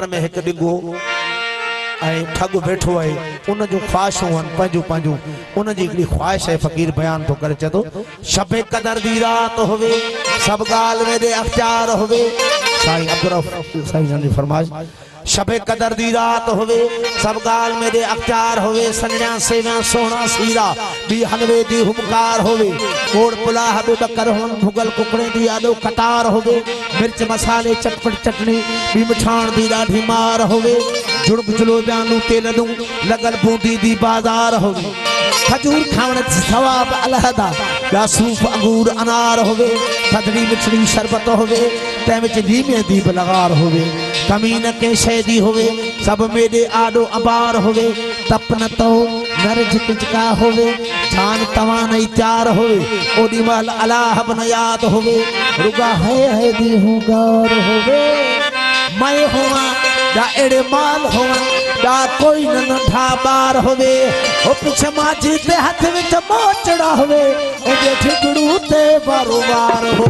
में एक डिगो ठग बैठो है उन जो ख्वाहिश हुन पंजू पंजू उन जी एकड़ी ख्वाहिश है फकीर बयान तो करे चतो शबे कदर दी रात होवे सब गाल मेरे अख्तियार होवे साईं अब्दुल साईं जी फरमाइश शबे कदर दी रात होवे सब गाल मेरे अख्तियार होवे सन्या सेवा सोना सीरा भी हलवे दी हुमकार होवे कोड़ पुलाह बे बकर होन भुगल कुकड़े दी आलो कटार होवे मिर्च मसाले चटपट चटनी भी मिठाण दी ॾाढी मार होवे जुड़ब जुलो ब्यानू तेल दूं लगल बूंदी दी बाजार होवे खजूर खावण सवाब अलहदा या सूफ अंगूर अनार होवे थदड़ी मिठड़ी शरबत होवे तै विच लीमे दी बलगार होवे कमी न के शैदी होवे सब मेरे आडो अबार होवे तपन तो नरज किचका होवे जान तवा नहीं त्यार होवे ओडी वाल अलाह बन याद होवे रुगा है दी हुगार होवे मैं हुआ या एड़े माल हुआ या कोई न ढाबार होवे ओ पीछे माजी ते हाथ विच मोचड़ा होवे ए जे ठिकड़ू ते बारोबार हो